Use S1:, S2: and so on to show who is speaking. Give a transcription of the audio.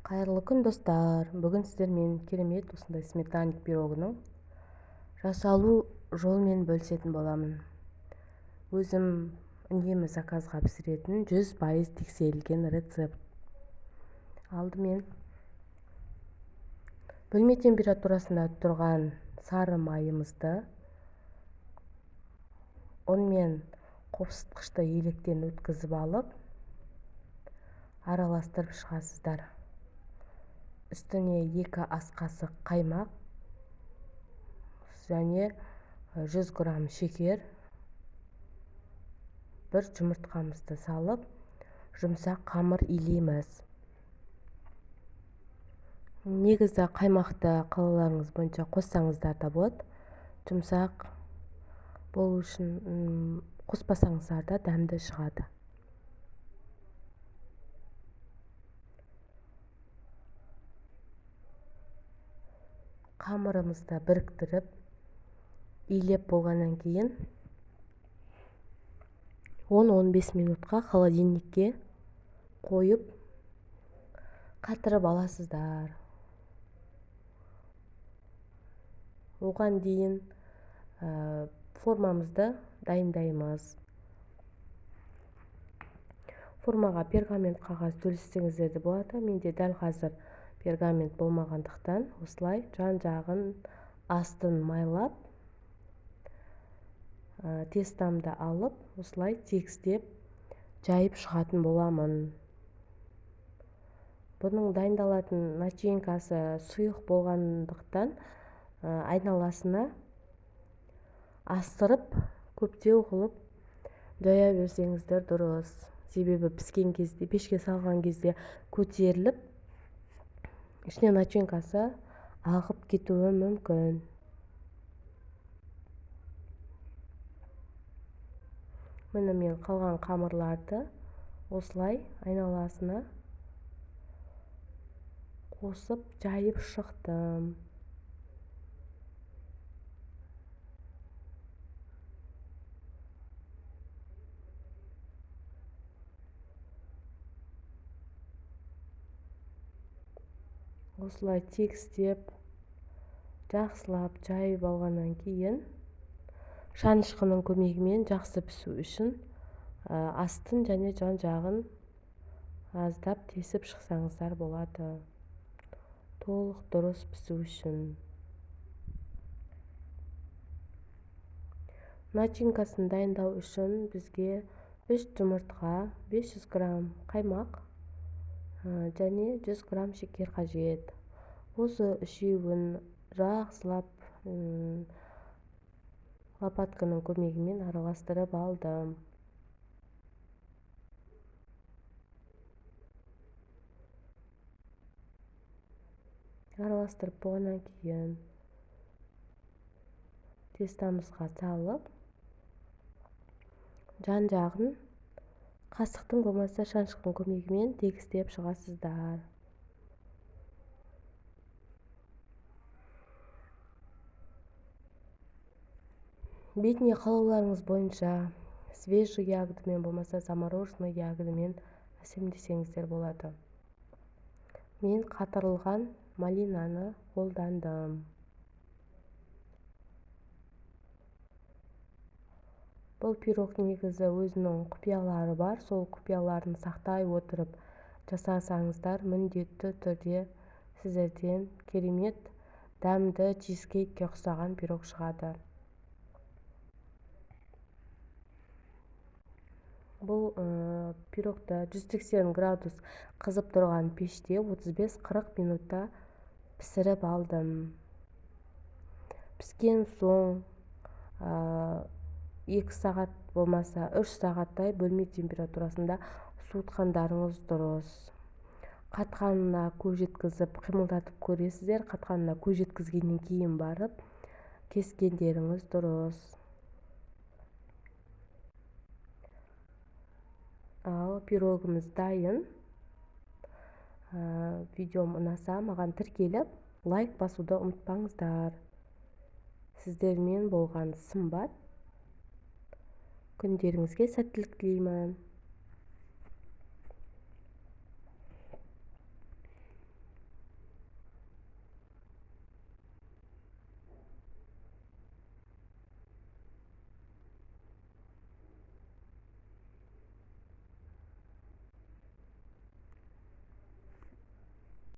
S1: Қайырлы күн достар. Бүгін сіздермен керемет осындай сметанник пирогының жасалу жолымен бөлісетін боламын. Өзім үнемі заказға пісіретін 100% тексерілген рецепт. Алдымен бөлме температурасында тұрған сары майымызды онымен қопсытқышты електен өткізіп алып араластырып шығасыздар. Үстіне 2 ас қасық қаймақ және 100 грамм шекер, бір жұмыртқамызды салып, жұмсақ қамыр илейміз. Негізі қаймақты қалауларыңыз бойынша қоссаңыздар да болады. Жұмсақ болу үшін қоспасаңыздар да дәмді шығады. Қамырымызды біріктіріп, илеп болғаннан кейін 10-15 минутқа холодильникке қойып қатырып аласыздар. Оған дейін формамызды дайындаймыз. Формаға пергамент қағаз төлесеңіздер де болады. Менде дәл қазір пергамент болмағандықтан осылай жан-жағын астын майлап, тестамды алып, осылай тегістеп жайып шығатын боламын. Бұның дайындалатын начинкасы сұйық болғандықтан айналасына астырып, көптеу қылып жая берсеңіздер дұрыс. Себебі піскен кезде, пешке салған кезде көтеріліп, ішіне начинкасы ағып кетуі мүмкін. Міне мен қалған қамырларды осылай айналасына қосып жайып шықтым. Осылай тегістеп, жақсылап жайып алғаннан кейін шанышқының көмегімен жақсы пісу үшін астын және жан-жағын аздап тесіп шықсаңыздар болады. Толық дұрыс пісу үшін. Начинкасын дайындау үшін бізге 3 жұмыртқа, 500 грамм қаймақ және 100 грамм шекер қажет. Осы үшеуін жақсылап лопатканың көмегімен араластырып алдым. Араластырып болғаннан кейін тестамызға салып, жан-жағын қасықтың болмаса шанышқының көмегімен тегістеп шығасыздар. Бетіне қалауларыңыз бойынша свежий ягодымен болмаса замороженный ягодымен әсемдесеңіздер болады. Мен қатырылған малинаны қолдандым. Бұл пирог негізі өзінің құпиялары бар. Сол құпияларын сақтай отырып жасасаңыздар, міндетті түрде сіздерден керемет дәмді чизкейкке ұқсаған пирог шығады. Бұл пирогты 180 градус қызып тұрған пеште 35-40 минутта пісіріп алдым. Піскен соң 2 сағат болмаса 3 сағаттай бөлме температурасында суытқандарыңыз дұрыс. Қатқанына көз жеткізіп қимылдатып көресіздер. Қатқанына көз жеткізгеннен кейін барып кескендеріңіз дұрыс. Ал пирогымыз дайын. Видеом ұнаса, маған тіркеліп, лайк басуды ұмытпаңыздар. Сіздермен болған сымбат. Күндеріңізге сәттілік тілеймін.